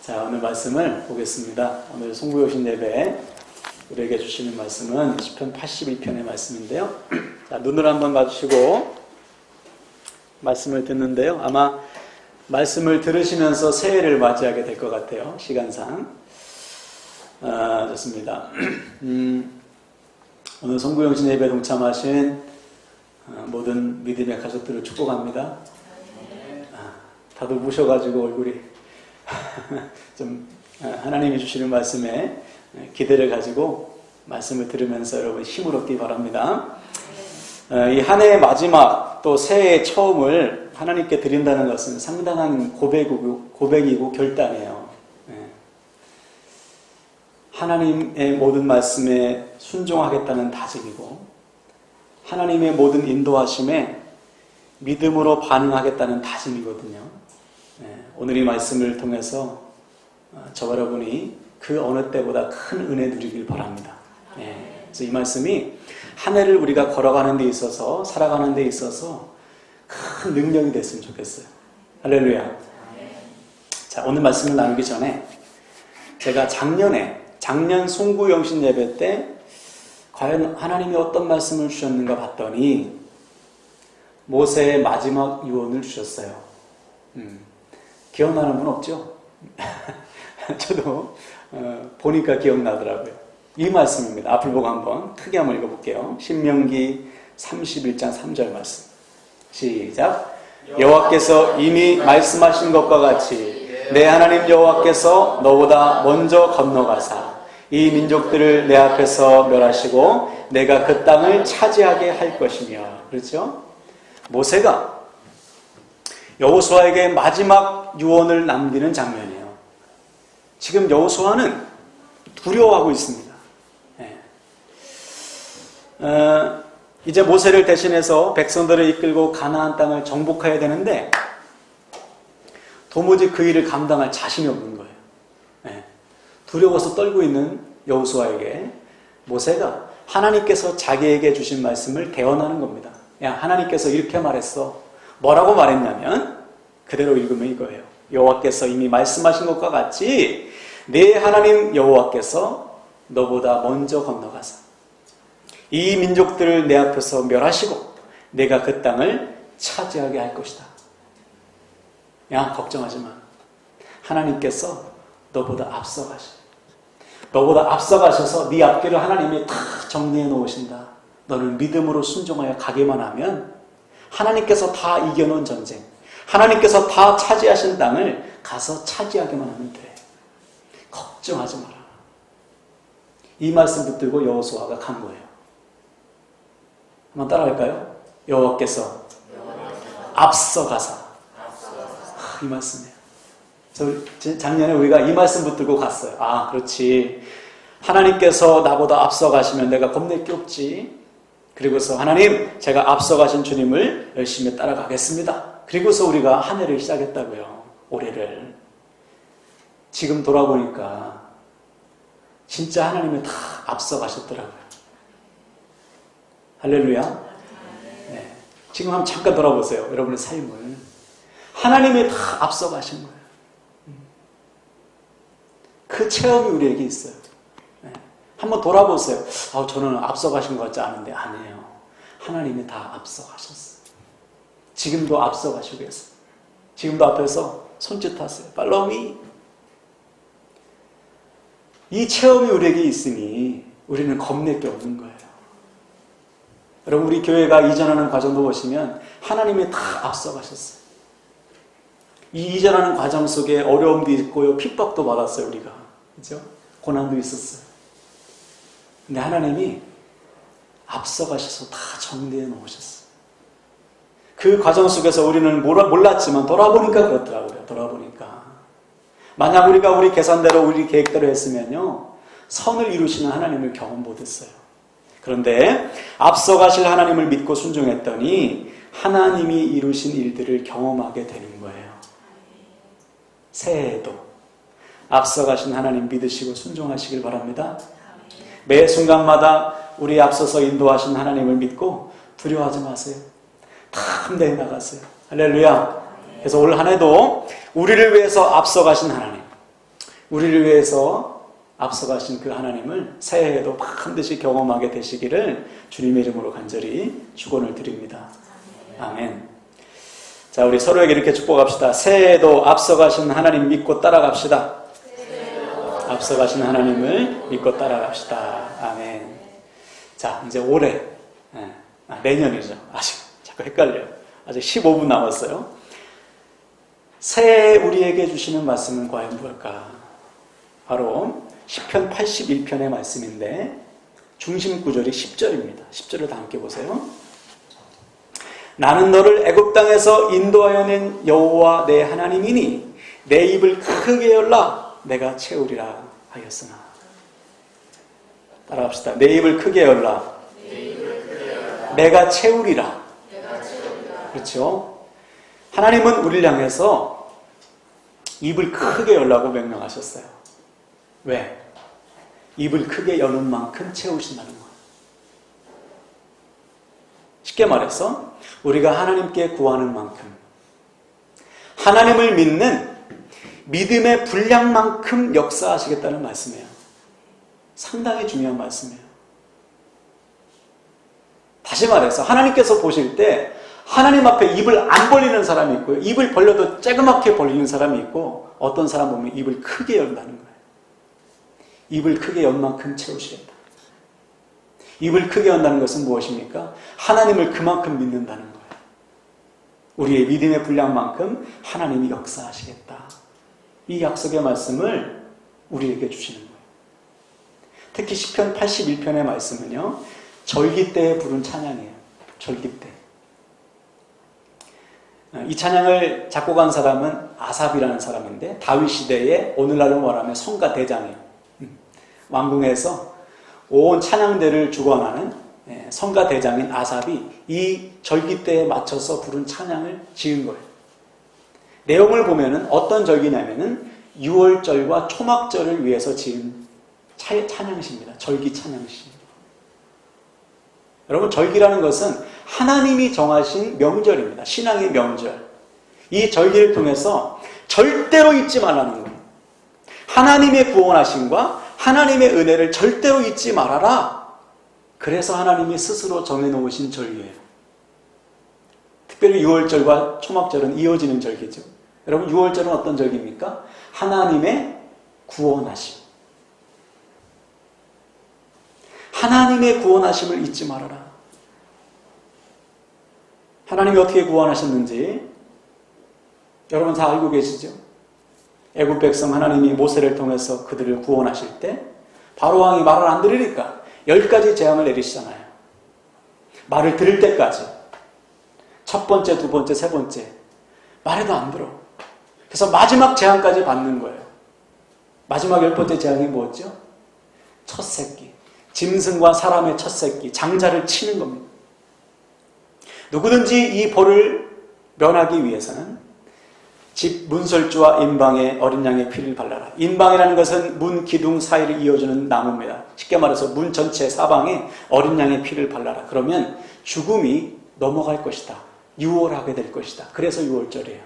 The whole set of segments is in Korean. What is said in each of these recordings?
자, 오늘 말씀을 보겠습니다. 오늘 송구여신 예배 우리에게 주시는 말씀은 시편 82편의 말씀인데요. 자, 눈을 한번 봐주시고 말씀을 듣는데요. 아마 말씀을 들으시면서 새해를 맞이하게 될 것 같아요. 시간상. 좋습니다. 오늘 송구영신 예배 동참하신 모든 믿음의 가족들을 축복합니다. 다들 우셔가지고 얼굴이 좀 하나님이 주시는 말씀에 기대를 가지고 말씀을 들으면서 여러분 힘을 얻기 바랍니다. 이 한 해의 마지막 또 새해의 처음을 하나님께 드린다는 것은 상당한 고백이고 결단이에요. 하나님의 모든 말씀에 순종하겠다는 다짐이고 하나님의 모든 인도하심에 믿음으로 반응하겠다는 다짐이거든요. 오늘 이 말씀을 통해서 저와 여러분이 그 어느 때보다 큰 은혜 누리길 바랍니다. 그래서 이 말씀이 한 해를 우리가 걸어가는 데 있어서 살아가는 데 있어서 큰 능력이 됐으면 좋겠어요. 할렐루야. 자, 오늘 말씀을 나누기 전에 제가 작년 송구영신 예배 때 과연 하나님이 어떤 말씀을 주셨는가 봤더니 모세의 마지막 유언을 주셨어요. 기억나는 분 없죠? 저도 보니까 기억나더라고요. 이 말씀입니다. 앞을 보고 한번 크게 한번 읽어볼게요. 신명기 31장 3절 말씀. 시작. 여호와께서 이미 말씀하신 것과 같이 내 하나님 여호와께서 너보다 먼저 건너가사 이 민족들을 내 앞에서 멸하시고 내가 그 땅을 차지하게 할 것이며. 그렇죠? 모세가 여호수아에게 마지막 유언을 남기는 장면이에요. 지금 여호수아는 두려워하고 있습니다. 이제 모세를 대신해서 백성들을 이끌고 가나안 땅을 정복해야 되는데 도무지 그 일을 감당할 자신이 없는 거예요. 두려워서 떨고 있는 여호수아에게 모세가 하나님께서 자기에게 주신 말씀을 대언하는 겁니다. 야, 하나님께서 이렇게 말했어. 뭐라고 말했냐면 그대로 읽으면 이거예요. 여호와께서 이미 말씀하신 것과 같이 내 하나님 여호와께서 너보다 먼저 건너가사 이 민족들을 내 앞에서 멸하시고 내가 그 땅을 차지하게 할 것이다. 야, 걱정하지 마. 하나님께서 너보다 앞서가셔서 네 앞길을 하나님이 다 정리해 놓으신다. 너는 믿음으로 순종하여 가기만 하면 하나님께서 다 이겨놓은 전쟁, 하나님께서 다 차지하신 땅을 가서 차지하기만 하면 돼. 걱정하지 마라. 이 말씀 붙들고 여호수아가 간 거예요. 한번 따라할까요? 여호와께서 앞서가사. 이 말씀이에요. 작년에 우리가 이 말씀 붙들고 갔어요. 아, 그렇지. 하나님께서 나보다 앞서가시면 내가 겁낼 게 없지. 그리고서 하나님, 제가 앞서가신 주님을 열심히 따라가겠습니다. 그리고서 우리가 한 해를 시작했다고요. 올해를. 지금 돌아보니까 진짜 하나님이 다 앞서가셨더라고요. 할렐루야. 네. 지금 한번 잠깐 돌아보세요. 여러분의 삶을. 하나님이 다 앞서가신 거예요. 그 체험이 우리에게 있어요. 한번 돌아보세요. 저는 앞서가신 것 같지 않은데 아니에요. 하나님이 다 앞서가셨어요. 지금도 앞서가시고 계세요. 지금도 앞에서 손짓하세요. Follow me. 이 체험이 우리에게 있으니 우리는 겁낼 게 없는 거예요. 여러분, 우리 교회가 이전하는 과정도 보시면 하나님이 다 앞서가셨어요. 이 이전하는 과정 속에 어려움도 있고요. 핍박도 받았어요. 우리가. 그렇죠? 고난도 있었어요. 근데 하나님이 앞서가셔서 다 정리해 놓으셨어요. 그 과정 속에서 우리는 몰랐지만 돌아보니까 그렇더라고요. 돌아보니까. 만약 우리가 우리 계산대로 우리 계획대로 했으면요. 선을 이루시는 하나님을 경험 못했어요. 그런데 앞서가실 하나님을 믿고 순종했더니 하나님이 이루신 일들을 경험하게 되는 거예요. 새해에도 앞서가신 하나님 믿으시고 순종하시길 바랍니다. 매 순간마다 우리 앞서서 인도하신 하나님을 믿고 두려워하지 마세요. 다 함대해 나가세요. 할렐루야. 그래서 올 한 해도 우리를 위해서 앞서가신 하나님, 우리를 위해서 앞서가신 그 하나님을 새해에도 반드시 경험하게 되시기를 주님의 이름으로 간절히 축원을 드립니다. 아멘. 자, 우리 서로에게 이렇게 축복합시다. 새해에도 앞서가신 하나님 믿고 따라갑시다. 앞서가신 하나님을 믿고 따라갑시다. 아멘. 자, 이제 올해, 내년이죠. 아직 자꾸 헷갈려요. 아직 15분 남았어요. 새해 우리에게 주시는 말씀은 과연 무엇일까? 바로 시편 81편의 말씀인데 중심 구절이 10절입니다. 10절을 다 함께 보세요. 나는 너를 애굽 땅에서 인도하여 낸 여호와 내 하나님이니 내 입을 크게 열라 내가 채우리라 하였으나. 따라갑시다. 내 입을 크게 열라 내가 채우리라. 그렇죠? 하나님은 우리를 향해서 입을 크게 열라고 명령하셨어요. 왜? 입을 크게 여는 만큼 채우신다는 거예요. 쉽게 말해서 우리가 하나님께 구하는 만큼 하나님을 믿는 믿음의 분량만큼 역사하시겠다는 말씀이에요. 상당히 중요한 말씀이에요. 다시 말해서 하나님께서 보실 때 하나님 앞에 입을 안 벌리는 사람이 있고요. 입을 벌려도 쬐그맣게 벌리는 사람이 있고 어떤 사람 보면 입을 크게 연다는 거예요. 입을 크게 연 만큼 채우시겠다. 입을 크게 연다는 것은 무엇입니까? 하나님을 그만큼 믿는다는 거예요. 우리의 믿음의 분량만큼 하나님이 역사하시겠다. 이 약속의 말씀을 우리에게 주시는 거예요. 특히 시편 81편의 말씀은요. 절기 때에 부른 찬양이에요. 절기 때. 이 찬양을 작곡한 사람은 아삽이라는 사람인데 다윗 시대에 오늘날로 말하면 성가 대장이에요. 왕궁에서 온 찬양대를 주관하는 성가 대장인 아삽이 이 절기 때에 맞춰서 부른 찬양을 지은 거예요. 내용을 보면은 어떤 절기냐면은 6월절과 초막절을 위해서 지은 찬양시입니다. 절기 찬양시. 여러분, 절기라는 것은 하나님이 정하신 명절입니다. 신앙의 명절. 이 절기를 통해서 절대로 잊지 말라는 거예요. 하나님의 구원하심과 하나님의 은혜를 절대로 잊지 말아라. 그래서 하나님이 스스로 정해놓으신 절기예요. 특별히 6월절과 초막절은 이어지는 절기죠. 여러분, 6월절은 어떤 절기입니까? 하나님의 구원하심. 하나님의 구원하심을 잊지 말아라. 하나님이 어떻게 구원하셨는지 여러분 다 알고 계시죠? 애굽 백성 하나님이 모세를 통해서 그들을 구원하실 때 바로왕이 말을 안 들으니까 10가지 재앙을 내리시잖아요. 말을 들을 때까지. 첫 번째, 두 번째, 세 번째. 말해도 안 들어. 그래서 마지막 재앙까지 받는 거예요. 마지막 10번째 재앙이 뭐였죠? 첫 새끼. 짐승과 사람의 첫 새끼. 장자를 치는 겁니다. 누구든지 이 벌을 면하기 위해서는 집 문설주와 인방에 어린 양의 피를 발라라. 인방이라는 것은 문 기둥 사이를 이어주는 나무입니다. 쉽게 말해서 문 전체 사방에 어린 양의 피를 발라라. 그러면 죽음이 넘어갈 것이다. 유월하게 될 것이다. 그래서 6월절이에요.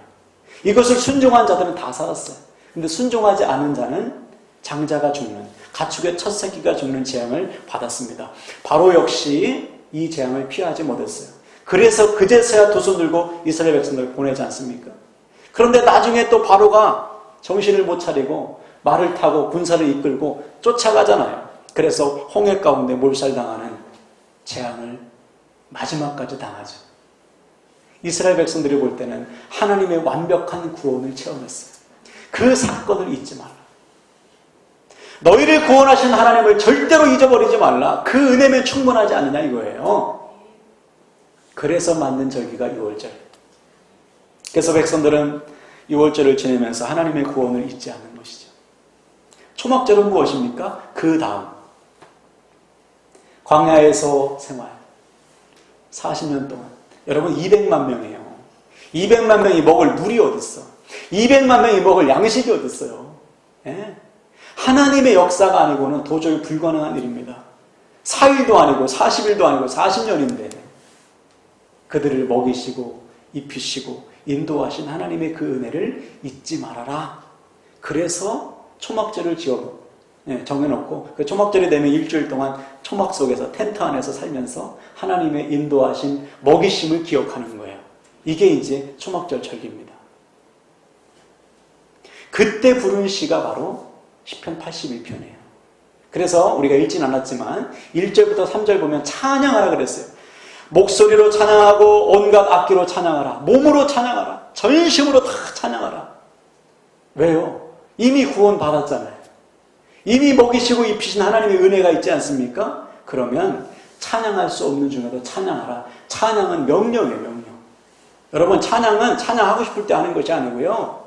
이것을 순종한 자들은 다 살았어요. 근데 순종하지 않은 자는 장자가 죽는, 가축의 첫 새끼가 죽는 재앙을 받았습니다. 바로 역시 이 재앙을 피하지 못했어요. 그래서 그제서야 두 손 들고 이스라엘 백성들을 보내지 않습니까? 그런데 나중에 또 바로가 정신을 못 차리고 말을 타고 군사를 이끌고 쫓아가잖아요. 그래서 홍해 가운데 몰살당하는 재앙을 마지막까지 당하죠. 이스라엘 백성들이 볼 때는 하나님의 완벽한 구원을 체험했어요. 그 사건을 잊지 말라. 너희를 구원하신 하나님을 절대로 잊어버리지 말라. 그 은혜면 충분하지 않느냐 이거예요. 그래서 만든 절기가 6월절. 그래서 백성들은 6월절을 지내면서 하나님의 구원을 잊지 않는 것이죠. 초막절은 무엇입니까? 그 다음 광야에서 생활 40년 동안 여러분 200만 명이에요. 200만 명이 먹을 물이 어딨어? 200만 명이 먹을 양식이 어딨어요? 예? 하나님의 역사가 아니고는 도저히 불가능한 일입니다. 4일도 아니고 40일도 아니고 40년인데 그들을 먹이시고 입히시고 인도하신 하나님의 그 은혜를 잊지 말아라. 그래서 초막절을 정해놓고 그 초막절이 되면 일주일 동안 초막 속에서 텐트 안에서 살면서 하나님의 인도하신 먹이심을 기억하는 거예요. 이게 이제 초막절 절기입니다. 그때 부른 시가 바로 시편 81편이에요. 그래서 우리가 읽진 않았지만 1절부터 3절 보면 찬양하라 그랬어요. 목소리로 찬양하고 온갖 악기로 찬양하라. 몸으로 찬양하라. 전심으로 다 찬양하라. 왜요? 이미 구원 받았잖아요. 이미 먹이시고 입히신 하나님의 은혜가 있지 않습니까? 그러면 찬양할 수 없는 중에도 찬양하라. 찬양은 명령이에요, 명령. 여러분, 찬양은 찬양하고 싶을 때 하는 것이 아니고요.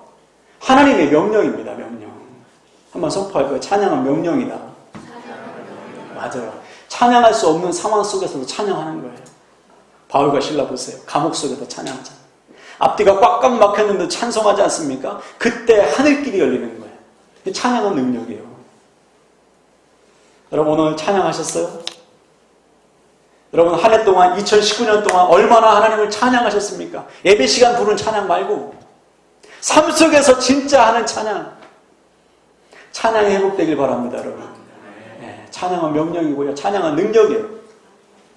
하나님의 명령입니다, 명령. 한번 선포할 거예요. 찬양은 명령이다. 맞아요. 찬양할 수 없는 상황 속에서도 찬양하는 거예요. 바울과 실라 보세요. 감옥 속에서 찬양하잖아요. 앞뒤가 꽉꽉 막혔는데 찬송하지 않습니까? 그때 하늘길이 열리는 거예요. 찬양은 능력이에요. 여러분, 오늘 찬양하셨어요? 여러분, 한 해 동안 2019년 동안 얼마나 하나님을 찬양하셨습니까? 예배 시간 부른 찬양 말고 삶 속에서 진짜 하는 찬양. 찬양이 회복되길 바랍니다, 여러분. 네, 찬양은 명령이고요. 찬양은 능력이에요.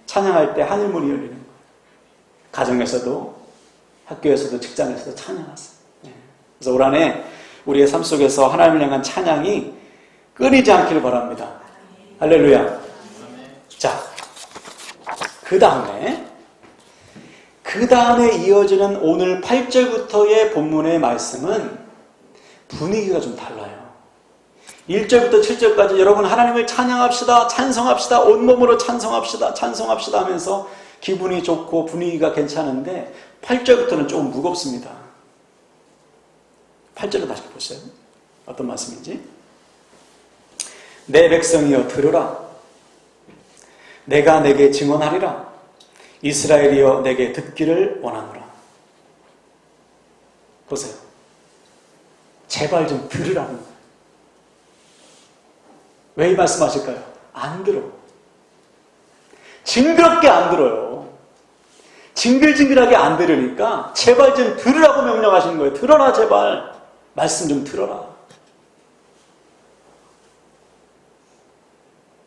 찬양할 때 하늘문이 열리는 거예요. 가정에서도 학교에서도 직장에서도 찬양하세요. 네. 그래서 올 한해 우리의 삶 속에서 하나님을 향한 찬양이 끊이지 않기를 바랍니다. 할렐루야. 자, 그 다음에 이어지는 오늘 8절부터의 본문의 말씀은 분위기가 좀 달라요. 1절부터 7절까지 여러분 하나님을 찬양합시다, 찬송합시다, 온몸으로 찬송합시다, 찬송합시다 하면서 기분이 좋고 분위기가 괜찮은데 8절부터는 조금 무겁습니다. 8절을 다시 보세요. 어떤 말씀인지. 내 백성이여 들으라. 내가 내게 증언하리라. 이스라엘이여 내게 듣기를 원하노라. 보세요. 제발 좀 들으라는 거예요. 왜 이 말씀하실까요? 안 들어. 징그럽게 안 들어요. 징글징글하게 안 들으니까 제발 좀 들으라고 명령하시는 거예요. 들어라 제발. 말씀 좀 들어라.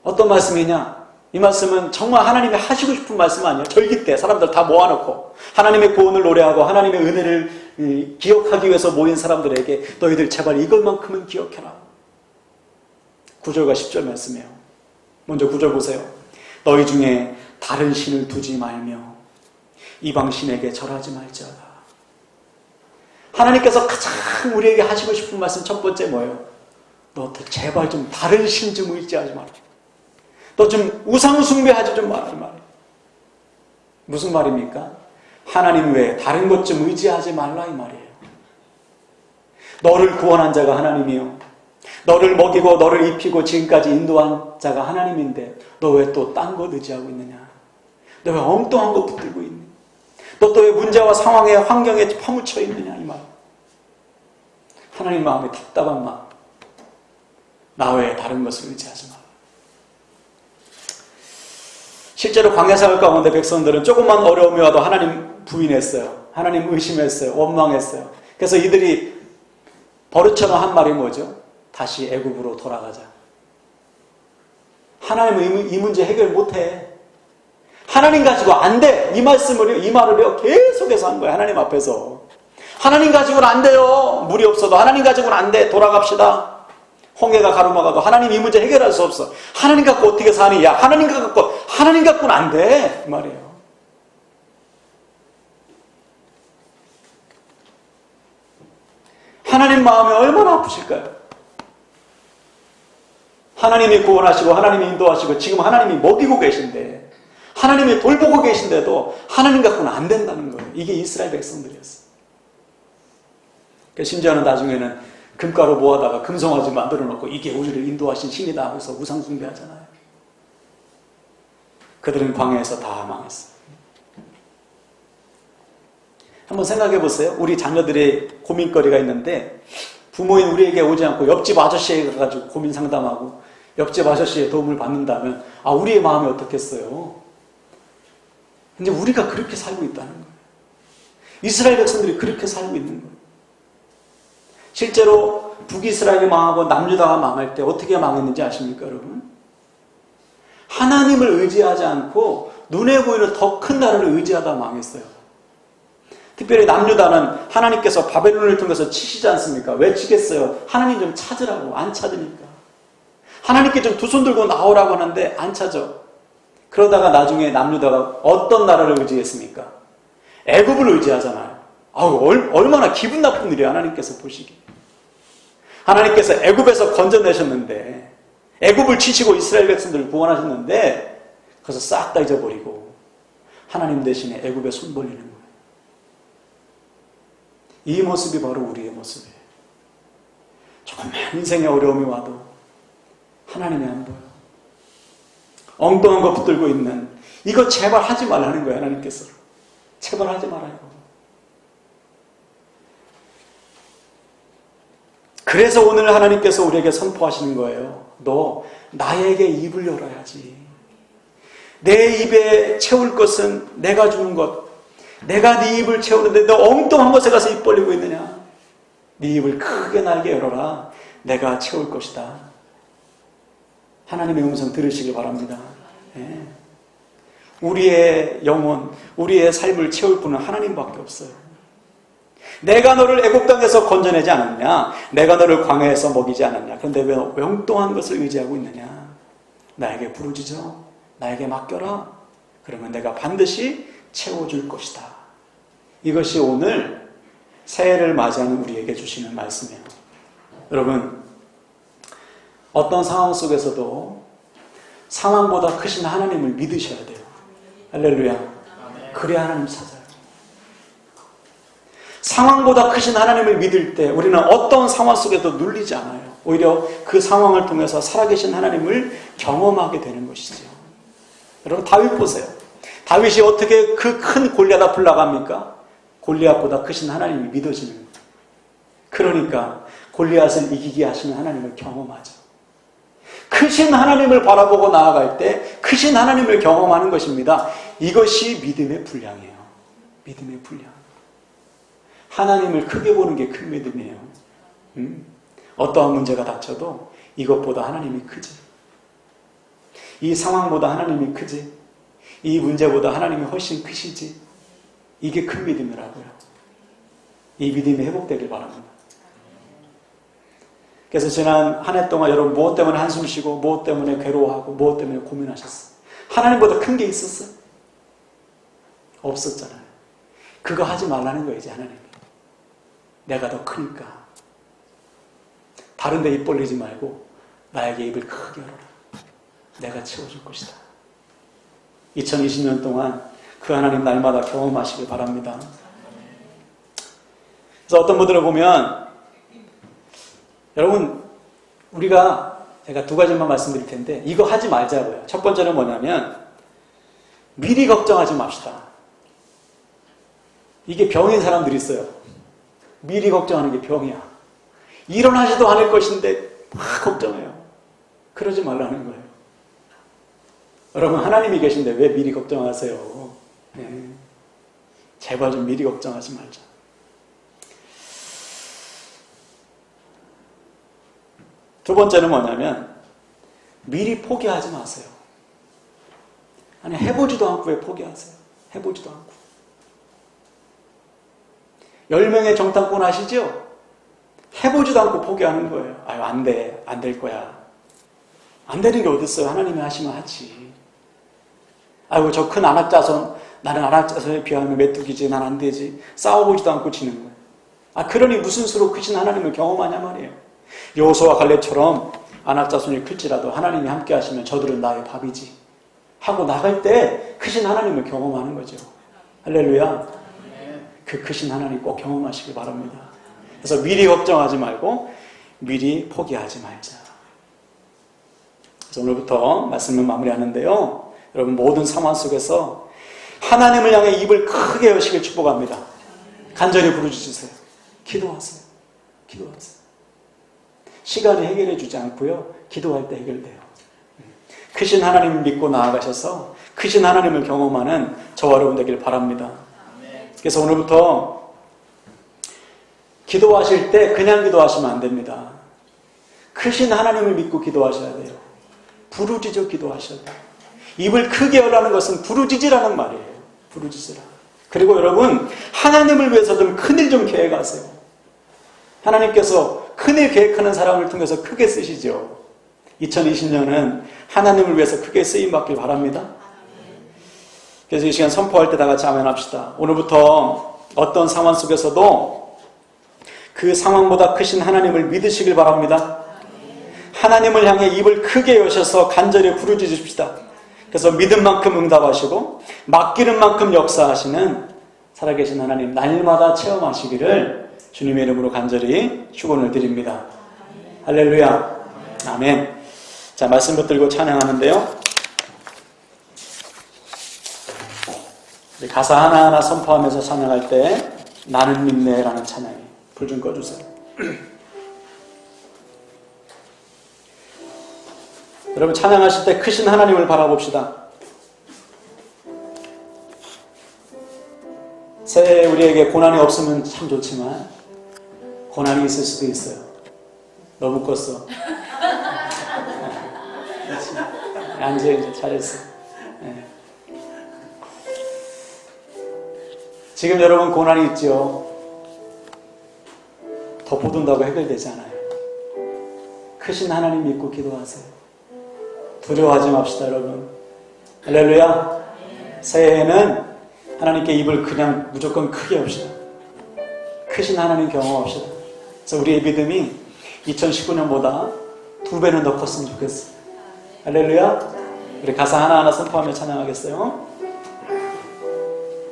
어떤 말씀이냐? 이 말씀은 정말 하나님이 하시고 싶은 말씀 아니에요. 절기 때 사람들 다 모아놓고 하나님의 구원을 노래하고 하나님의 은혜를 기억하기 위해서 모인 사람들에게 너희들 제발 이것만큼은 기억해라. 9절과 10절 말씀이에요. 먼저 9절 보세요. 너희 중에 다른 신을 두지 말며 이방 신에게 절하지 말지어다. 하나님께서 가장 우리에게 하시고 싶은 말씀 첫 번째 뭐예요? 너 제발 좀 다른 신 좀 의지하지 마라. 너 좀 우상 숭배하지 좀 마라. 무슨 말입니까? 하나님 외에 다른 것 좀 의지하지 말라 이 말이에요. 너를 구원한 자가 하나님이요. 너를 먹이고 너를 입히고 지금까지 인도한 자가 하나님인데 너 왜 또 딴 것 의지하고 있느냐? 너 왜 엉뚱한 거 붙들고 있느냐? 너 또 왜 문제와 상황에 환경에 파묻혀 있느냐 이 말. 하나님 마음에 답답한 마음. 나 외에 다른 것을 의지하지 마라. 실제로 광야사역 가운데 백성들은 조금만 어려움이 와도 하나님 부인했어요. 하나님 의심했어요. 원망했어요. 그래서 이들이 버릇처럼 한 말이 뭐죠? 다시 애굽으로 돌아가자. 하나님은 이 문제 해결 못해. 하나님 가지고 안 돼. 이 말을요 계속해서 한 거예요. 하나님 앞에서. 하나님 가지고는 안 돼요. 물이 없어도 하나님 가지고는 안 돼. 돌아갑시다. 홍해가 가로막아도 하나님 이 문제 해결할 수 없어. 하나님 갖고 어떻게 사니? 야, 하나님 갖고는 안 돼. 그 말이에요. 하나님 마음이 얼마나 아프실까요? 하나님이 구원하시고 하나님이 인도하시고 지금 하나님이 먹이고 계신데 하나님이 돌보고 계신데도 하나님 갖고는 안 된다는 거예요. 이게 이스라엘 백성들이었어요. 심지어는 나중에는 금가루 모아다가 금송아지 만들어 놓고 이게 우리를 인도하신 신이다 하면서 우상 숭배하잖아요. 그들은 광야에서 다 망했어요. 한번 생각해 보세요. 우리 자녀들의 고민거리가 있는데 부모인 우리에게 오지 않고 옆집 아저씨에 가가지고 고민 상담하고 옆집 아저씨의 도움을 받는다면 우리의 마음이 어떻겠어요? 근데 우리가 그렇게 살고 있다는 거예요. 이스라엘 백성들이 그렇게 살고 있는 거예요. 실제로 북이스라엘이 망하고 남유다가 망할 때 어떻게 망했는지 아십니까, 여러분? 하나님을 의지하지 않고 눈에 보이는 더 큰 나라를 의지하다 망했어요. 특별히 남유다는 하나님께서 바벨론을 통해서 치시지 않습니까? 왜 치겠어요? 하나님 좀 찾으라고. 안 찾으니까. 하나님께 좀 두 손 들고 나오라고 하는데 안 찾아. 그러다가 나중에 남유다가 어떤 나라를 의지했습니까? 애굽을 의지하잖아요. 얼마나 기분 나쁜 일이에요, 하나님께서 보시기. 하나님께서 애굽에서 건져내셨는데, 애굽을 치시고 이스라엘 백성들을 구원하셨는데, 그래서 싹 다 잊어버리고 하나님 대신에 애굽에 손 벌리는 거예요. 이 모습이 바로 우리의 모습이에요. 조금만 인생에 어려움이 와도 하나님이 안 보여. 엉뚱한 거 붙들고 있는, 이거 제발 하지 말라는 거예요, 하나님께서. 제발 하지 말아요. 그래서 오늘 하나님께서 우리에게 선포하시는 거예요. 너 나에게 입을 열어야지. 내 입에 채울 것은 내가 주는 것. 내가 네 입을 채우는데 너 엉뚱한 것에 가서 입 벌리고 있느냐. 네 입을 크게 날게 열어라. 내가 채울 것이다. 하나님의 음성 들으시길 바랍니다. 네. 우리의 영혼, 우리의 삶을 채울 분은 하나님밖에 없어요. 내가 너를 애굽 땅에서 건져내지 않았냐? 내가 너를 광야에서 먹이지 않았냐? 그런데 왜 엉뚱한 것을 의지하고 있느냐? 나에게 부르짖어. 나에게 맡겨라. 그러면 내가 반드시 채워줄 것이다. 이것이 오늘 새해를 맞이하는 우리에게 주시는 말씀이에요. 여러분, 어떤 상황 속에서도 상황보다 크신 하나님을 믿으셔야 돼요. 할렐루야. 그래야 하나님 찾아요. 상황보다 크신 하나님을 믿을 때 우리는 어떤 상황 속에도 눌리지 않아요. 오히려 그 상황을 통해서 살아계신 하나님을 경험하게 되는 것이죠. 여러분, 다윗 보세요. 다윗이 어떻게 그 큰 골리앗 앞을 나갑니까? 골리앗보다 크신 하나님이 믿어지는 거예요. 그러니까 골리앗을 이기게 하시는 하나님을 경험하죠. 크신 하나님을 바라보고 나아갈 때 크신 하나님을 경험하는 것입니다. 이것이 믿음의 분량이에요. 믿음의 분량. 하나님을 크게 보는 게 큰 믿음이에요. 어떠한 문제가 닥쳐도 이것보다 하나님이 크지. 이 상황보다 하나님이 크지. 이 문제보다 하나님이 훨씬 크시지. 이게 큰 믿음이라고요. 이 믿음이 회복되길 바랍니다. 그래서 지난 한 해 동안 여러분 무엇 때문에 한숨 쉬고 무엇 때문에 괴로워하고 무엇 때문에 고민하셨어요? 하나님보다 큰 게 있었어요? 없었잖아요. 그거 하지 말라는 거예요, 이제 하나님이. 내가 더 크니까. 다른 데 입 벌리지 말고 나에게 입을 크게 열어라. 내가 채워줄 것이다. 2020년 동안 그 하나님 날마다 경험하시길 바랍니다. 그래서 어떤 분들을 보면 여러분, 제가 두 가지만 말씀드릴 텐데 이거 하지 말자고요. 첫 번째는 뭐냐면 미리 걱정하지 맙시다. 이게 병인 사람들이 있어요. 미리 걱정하는 게 병이야. 일어나지도 않을 것인데 막 걱정해요. 그러지 말라는 거예요. 여러분, 하나님이 계신데 왜 미리 걱정하세요? 네. 제발 좀 미리 걱정하지 말자. 두 번째는 뭐냐면 미리 포기하지 마세요. 아니, 해보지도 않고 왜 포기하세요? 해보지도 않고. 10명의 정탐꾼 아시죠? 해보지도 않고 포기하는 거예요. 아유, 안 돼. 안 될 거야. 안 되는 게 어딨어요? 하나님이 하시면 하지. 아이고, 저 큰 안악자손, 나는 안악자손에 비하면 메뚜기지, 난 안 되지. 싸워보지도 않고 지는 거예요. 그러니 무슨 수로 크신 하나님을 경험하냐 말이에요. 여호수아와 갈렙처럼 안악자손이 클지라도 하나님이 함께 하시면 저들은 나의 밥이지 하고 나갈 때 크신 하나님을 경험하는 거죠. 할렐루야. 그 크신 하나님 꼭 경험하시길 바랍니다. 그래서 미리 걱정하지 말고 미리 포기하지 말자. 그래서 오늘부터 말씀을 마무리하는데요. 여러분, 모든 상황 속에서 하나님을 향해 입을 크게 여시길 축복합니다. 간절히 부르짖으세요. 기도하세요. 기도하세요. 시간이 해결해 주지 않고요. 기도할 때 해결돼요. 크신 하나님을 믿고 나아가셔서 크신 하나님을 경험하는 저와 여러분 되길 바랍니다. 그래서 오늘부터 기도하실 때 그냥 기도하시면 안 됩니다. 크신 하나님을 믿고 기도하셔야 돼요. 부르짖어 기도하셔야 돼요. 입을 크게 열라는 것은 부르짖으라는 말이에요. 부르짖으라. 그리고 여러분, 하나님을 위해서 좀 큰일 좀 계획하세요. 하나님께서 큰일 계획하는 사람을 통해서 크게 쓰시죠. 2020년은 하나님을 위해서 크게 쓰임받길 바랍니다. 그래서 이 시간 선포할 때 다 같이 아멘합시다. 오늘부터 어떤 상황 속에서도 그 상황보다 크신 하나님을 믿으시길 바랍니다. 하나님을 향해 입을 크게 여셔서 간절히 부르짖으십시다. 그래서 믿은 만큼 응답하시고 맡기는 만큼 역사하시는 살아계신 하나님 날마다 체험하시기를 주님의 이름으로 간절히 축원을 드립니다. 할렐루야. 아멘. 자, 말씀 붙들고 찬양하는데요. 가사 하나하나 선포하면서 찬양할 때 나는 믿네라는 찬양이 불 좀 꺼주세요. 여러분 찬양하실 때 크신 하나님을 바라봅시다. 새해 우리에게 고난이 없으면 참 좋지만 고난이 있을 수도 있어요. 너무 컸어. 앉아 이제 잘했어. 네. 지금 여러분 고난이 있죠. 덮어둔다고 해결되지 않아요. 크신 하나님 믿고 기도하세요. 두려워하지 맙시다 여러분. 할렐루야. 새해에는 하나님께 입을 그냥 무조건 크게 합시다. 크신 하나님 경험합시다. 그래서 우리의 믿음이 2019년보다 2배는 더 컸으면 좋겠어요. 할렐루야. 우리 가사 하나하나 선포하며 찬양하겠어요.